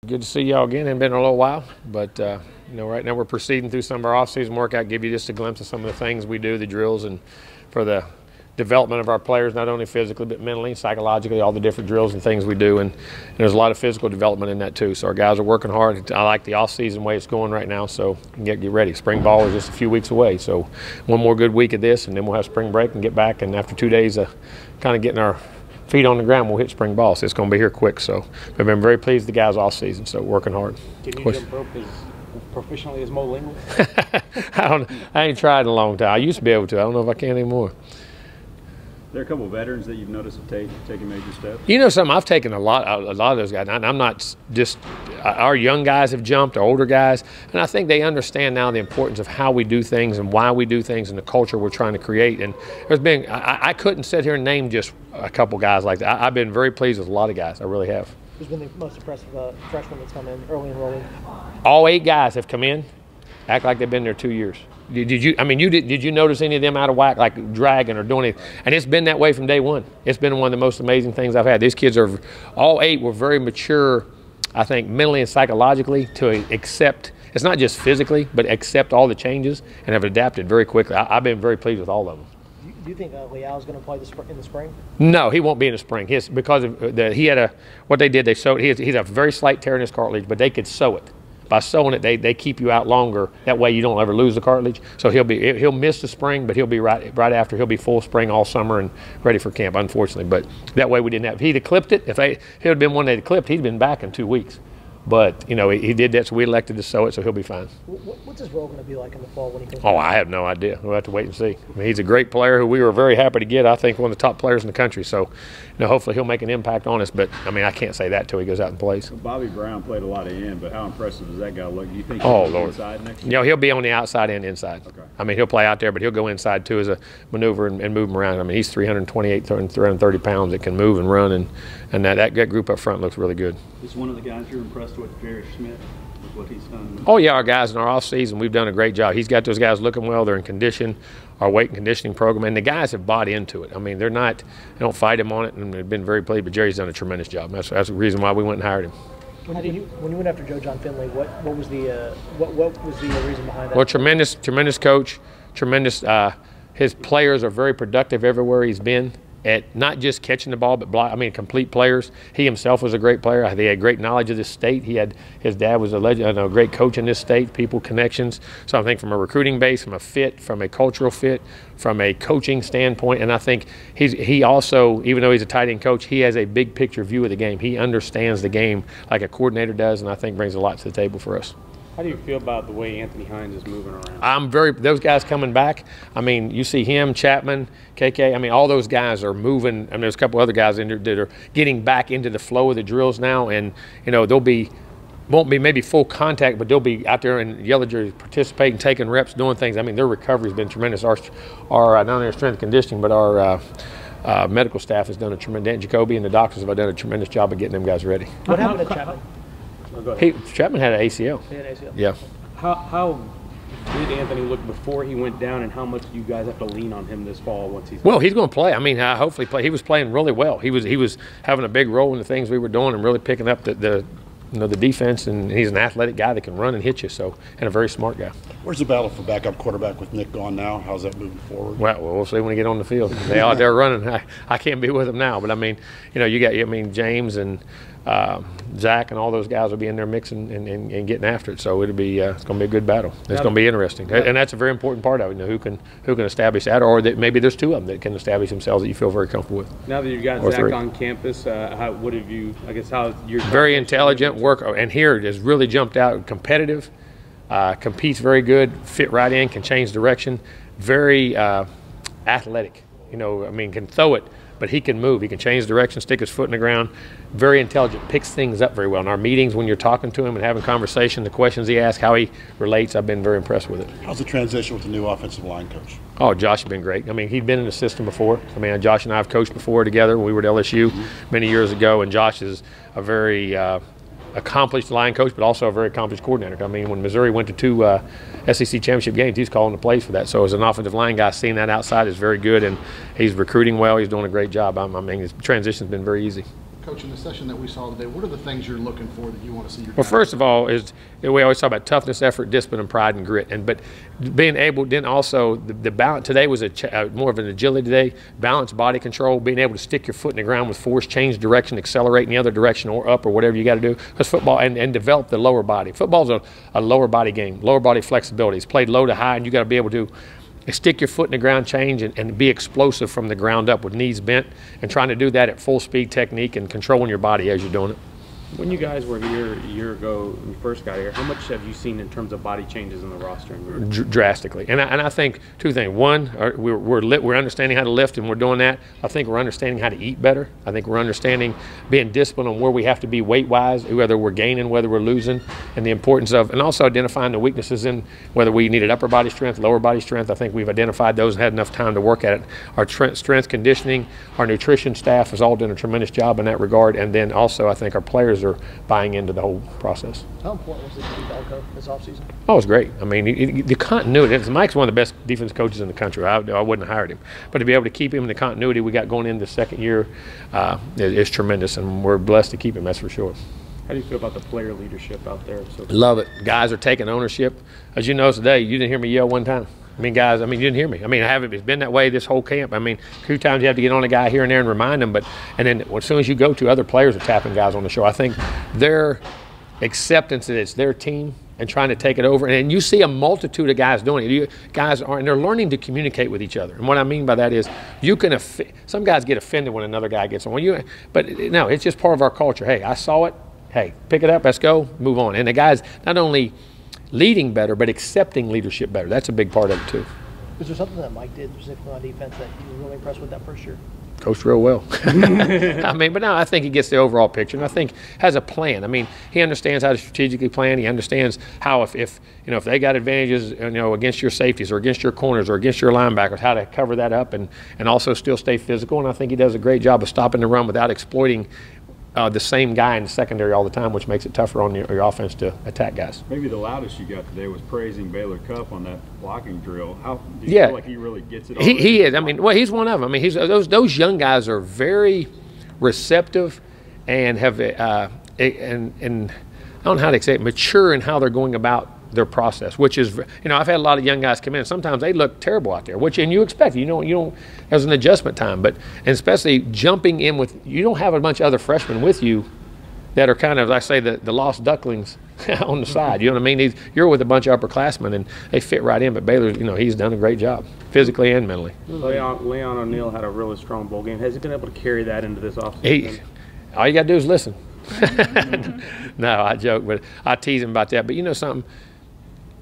Good to see y'all again. It's been a little while, but right now we're proceeding through some of our off-season workout. Give you just a glimpse of some of the things we do, the drills, and for the development of our players, not only physically but mentally, psychologically, all the different drills and things we do, and there's a lot of physical development in that too. So our guys are working hard. I like the off-season way it's going right now. So get ready. Spring ball is just a few weeks away. So one more good week of this, and then we'll have spring break and get back. And after 2 days of kind of getting our feet on the ground, we'll hit spring ball. So it's going to be here quick. So we've been very pleased with the guys off season. So working hard. Can you jump rope as professionally as Mo Lingle? I ain't tried in a long time. I used to be able to. I don't know if I can anymore. There are a couple of veterans that you've noticed have taken major steps. You know something? I've taken a lot of those guys. I'm not just our young guys have jumped, our older guys, and I think they understand now the importance of how we do things and why we do things and the culture we're trying to create. And there's been I couldn't sit here and name just a couple guys like that. I've been very pleased with a lot of guys. I really have. Who's been the most impressive freshman that's come in early enrolling? All 8 guys have come in, act like they've been there 2 years. Did you notice any of them out of whack, like dragging or doing it? And it's been that way from day one. It's been one of the most amazing things I've had. These kids are, all 8 were very mature, I think, mentally and psychologically to accept, it's not just physically, but accept all the changes and have adapted very quickly. I've been very pleased with all of them. Do you think Leal is going to play in the spring? No, he won't be in the spring. Because of he had what they did, they sewed, he's a very slight tear in his cartilage, but they could sew it. By sewing it, they keep you out longer. That way you don't ever lose the cartilage. So he'll miss the spring, but he'll be right after. He'll be full spring all summer and ready for camp, unfortunately. But that way we didn't have. If he'd have clipped it, if it had been one they'd clipped, he'd been back in 2 weeks. But, he did that, so we elected to sew it, so he'll be fine. What's his role going to be like in the fall when he comes back? Oh, I have no idea. We'll have to wait and see. He's a great player who we were very happy to get. I think one of the top players in the country. So, hopefully he'll make an impact on us. But, I can't say that till he goes out and plays. Bobby Brown played a lot of end, but how impressive does that guy look? Do you think he'll be inside next year? He'll be on the outside and inside. Okay. He'll play out there, but he'll go inside too as a maneuver and move him around. He's 328, 330 pounds that can move and run, and that group up front looks really good. Is one of the guys you're impressed with, Jerry Smith? What he's done. Oh yeah, our guys in our off season, we've done a great job. He's got those guys looking well. They're in condition. Our weight and conditioning program, and the guys have bought into it. They don't fight him on it, and they've been very pleased. But Jerry's done a tremendous job. That's the reason why we went and hired him. When you went after Joe John Finley, what was the reason behind that? Well, tremendous coach, tremendous. His players are very productive everywhere he's been. At not just catching the ball, but complete players. He himself was a great player. He had great knowledge of this state. His dad was a great coach in this state, people connections. So I think from a recruiting base, from a fit, from a cultural fit, from a coaching standpoint, and I think he also, even though he's a tight end coach, he has a big picture view of the game. He understands the game like a coordinator does, and I think brings a lot to the table for us. How do you feel about the way Anthony Hines is moving around? Those guys coming back, you see him, Chapman, KK, all those guys are moving. There's a couple other guys in there that are getting back into the flow of the drills now, and, won't be maybe full contact, but they'll be out there in yellow jerseys participating, taking reps, doing things. Their recovery's been tremendous. Our not only our strength and conditioning, but our medical staff has done a tremendous, Jacoby and the doctors have done a tremendous job of getting them guys ready. What happened to Chapman? Chapman had an ACL. He had an ACL. Yeah. How did Anthony look before he went down, and how much do you guys have to lean on him this fall once he's? Well, he's going to play. Hopefully play. He was playing really well. He was having a big role in the things we were doing and really picking up the defense. And he's an athletic guy that can run and hit you. So, and a very smart guy. Where's the battle for backup quarterback with Nick gone now? How's that moving forward? Well, we'll see when we get on the field. They're running. I can't be with them now, but you got James and Zach and all those guys will be in there mixing and getting after it. So it'll be it's going to be a good battle. It's going to be interesting, and that's a very important part of it. Who can establish that, or that maybe there's 2 of them that can establish themselves that you feel very comfortable with. Now that you've got Zach on campus, what have you? I guess how you're very intelligent worker, and here has really jumped out. Competitive, competes very good, fit right in, can change direction, very athletic. Can throw it. But he can move. He can change direction, stick his foot in the ground. Very intelligent, picks things up very well. In our meetings, when you're talking to him and having conversation, the questions he asks, how he relates, I've been very impressed with it. How's the transition with the new offensive line coach? Oh, Josh has been great. He'd been in the system before. Josh and I have coached before together. We were at LSU many years ago, and Josh is a very accomplished line coach, but also a very accomplished coordinator. When Missouri went to 2 SEC championship games, he's calling the plays for that. So as an offensive line guy, seeing that outside is very good, and he's recruiting well. He's doing a great job. His transition's been very easy. Coach, in the session that we saw today, what are the things you're looking for that you want to see your Well, guys first do? of all, is we always talk about toughness, effort, discipline, and pride and grit. But being able, then also the balance. Today was more of an agility day, balanced body control, being able to stick your foot in the ground with force, change direction, accelerate in the other direction or up or whatever you got to do. Because football and develop the lower body. Football's a lower body game, lower body flexibility. It's played low to high, and you got to be able to stick your foot in the ground, change, and be explosive from the ground up with knees bent, and trying to do that at full speed technique and controlling your body as you're doing it. When you guys were here a year ago when you first got here, how much have you seen in terms of body changes in the roster? Drastically, and I think two things. One, we're understanding how to lift, and we're doing that. I think we're understanding how to eat better. I think we're understanding being disciplined on where we have to be weight-wise, whether we're gaining, whether we're losing, and the importance of, and also identifying the weaknesses in whether we needed upper body strength, lower body strength. I think we've identified those and had enough time to work at it. Our strength conditioning, our nutrition staff has all done a tremendous job in that regard, and then also I think our players are buying into the whole process. How important was it to keep Elko this offseason? Oh, it's great. I mean, the continuity. Mike's one of the best defense coaches in the country. I wouldn't have hired him. But to be able to keep him in the continuity we got going into the second year is tremendous, and we're blessed to keep him, that's for sure. How do you feel about the player leadership out there? Love it. Guys are taking ownership. As you know today, you didn't hear me yell one time. I mean, guys, you didn't hear me. I mean, it's been that way this whole camp. I mean, a few times you have to get on a guy here and there and remind them, and then as soon as you go to, other players are tapping guys on the shoulder. I think their acceptance that it's their team and trying to take it over, and you see a multitude of guys doing it. And they're learning to communicate with each other. And what I mean by that is, some guys get offended when another guy gets on. But no, it's just part of our culture. Hey, I saw it. Hey, pick it up. Let's go. Move on. And the guys not only leading better, but accepting leadership better. That's a big part of it, too. Was there something that Mike did specifically on defense that you were really impressed with that first year? Coached real well. I think he gets the overall picture, and I think has a plan. I mean, he understands how to strategically plan. He understands how if they got advantages, against your safeties or against your corners or against your linebackers, how to cover that up and also still stay physical. And I think he does a great job of stopping the run without exploiting the same guy in the secondary all the time, which makes it tougher on your offense to attack guys. Maybe the loudest you got today was praising Baylor Cupp on that blocking drill. How do you feel like he really gets it all? He is. He's one of them. Those young guys are very receptive and have and I don't know how to say it, mature in how they're going about their process, which is, I've had a lot of young guys come in. Sometimes they look terrible out there, and you expect, you don't. There's an adjustment time, and especially jumping in with, you don't have a bunch of other freshmen with you that are kind of, I say, the lost ducklings on the side. You know what I mean? You're with a bunch of upperclassmen, and they fit right in. But Baylor, he's done a great job, physically and mentally. Leon O'Neal had a really strong bowl game. Has he been able to carry that into this offseason? All you got to do is listen. No, I joke, but I tease him about that. But something?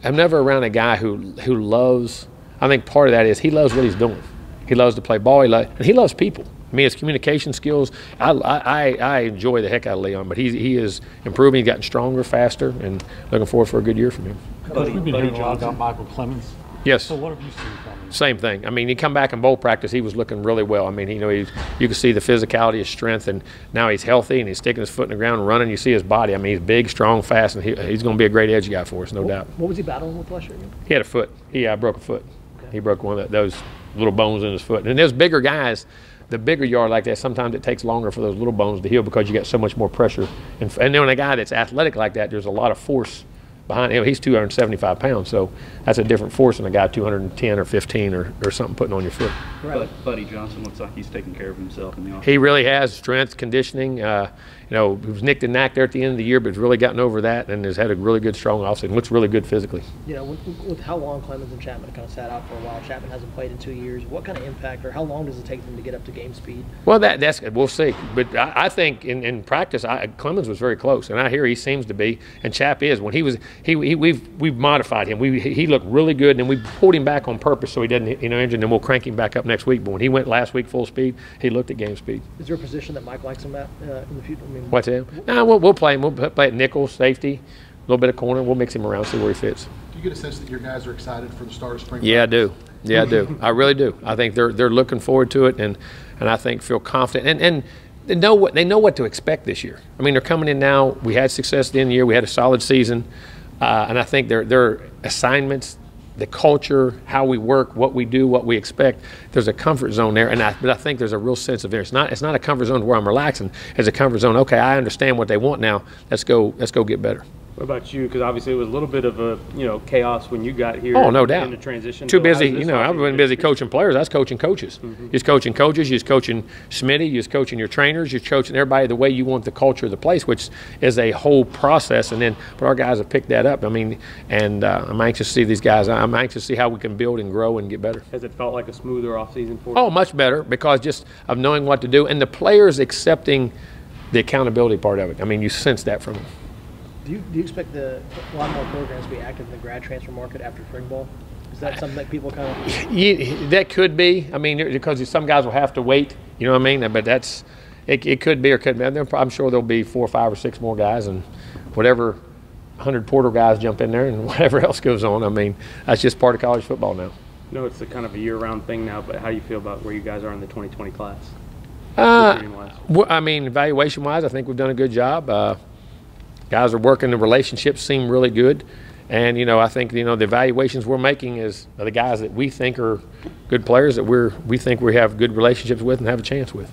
I'm never around a guy who loves. I think part of that is he loves what he's doing. He loves to play ball. And he loves people. His communication skills. I enjoy the heck out of Leon, but he is improving. He's gotten stronger, faster, and looking forward for a good year from him. We've been hearing a lot about Michael Clemens. Yes. So what have you seen from him? Same thing. He come back in bowl practice. He was looking really well. You can see the physicality, his strength, and now he's healthy and he's sticking his foot in the ground and running. You see his body. He's big, strong, fast, and he's going to be a great edge guy for us, no doubt. What was he battling with last year? He had a foot. He broke a foot. Okay. He broke one of those little bones in his foot. And those bigger guys, the bigger you are like that, sometimes it takes longer for those little bones to heal because you got so much more pressure. And then when a guy that's athletic like that, there's a lot of force behind him. He's 275 pounds, so that's a different force than a guy 210 or 15 or something putting on your foot. But Buddy Johnson looks like he's taking care of himself in the offseason. He really has strength, conditioning. He was nicked and knacked there at the end of the year, but has really gotten over that and has had a really good, strong offseason. Looks really good physically. With how long Clemens and Chapman kind of sat out for a while, Chapman hasn't played in 2 years. What kind of impact, or how long does it take them to get up to game speed? Well, that's we'll see. But I think in practice, Clemens was very close, and I hear he seems to be, and Chap is. When we've modified him. He looked really good, and we pulled him back on purpose so he doesn't injured, and then we'll crank him back up next week. But when he went last week full speed, he looked at game speed. Is there a position that Mike likes him at in the future? What's that? No, we'll play him. We'll play at nickel, safety, a little bit of corner. We'll mix him around, see where he fits. Do you get a sense that your guys are excited for the start of spring? Yeah, I do. Yeah, I do. I really do. I think they're looking forward to it, and I think feel confident and they know what to expect this year. They're coming in now. We had success at the end of the year. We had a solid season, and I think their assignments the culture, how we work, what we do, what we expect. There's a comfort zone there, but I think there's a real sense of there. It's not a comfort zone where I'm relaxing. It's a comfort zone. Okay, I understand what they want now. Let's go get better. What about you? Because obviously it was a little bit of a chaos when you got here. Oh, no doubt. In the transition. Too busy. I've been busy coaching players. I was coaching coaches. You was coaching coaches. You was coaching Smitty. You was coaching your trainers. You was coaching everybody the way you want the culture of the place, which is a whole process. But our guys have picked that up. I mean, and I'm anxious to see these guys. I'm anxious to see how we can build and grow and get better. Has it felt like a smoother offseason for you? Oh, much better, because just of knowing what to do and the players accepting the accountability part of it. I mean, you sense that from them. Do you expect a lot more programs to be active in the grad transfer market after spring ball? Is that something that people kind of? Yeah, that could be. I mean, because some guys will have to wait. You know what I mean? But it could be or could be. I'm sure there'll be 4, 5, or 6 more guys, and whatever 100 portal guys jump in there, and whatever else goes on. I mean, that's just part of college football now. No, it's a kind of a year-round thing now. But how do you feel about where you guys are in the 2020 class? I mean, evaluation-wise, I think we've done a good job. Guys are working. The relationships seem really good. And, I think, the evaluations we're making is the guys that we think are good players that we think we have good relationships with and have a chance with.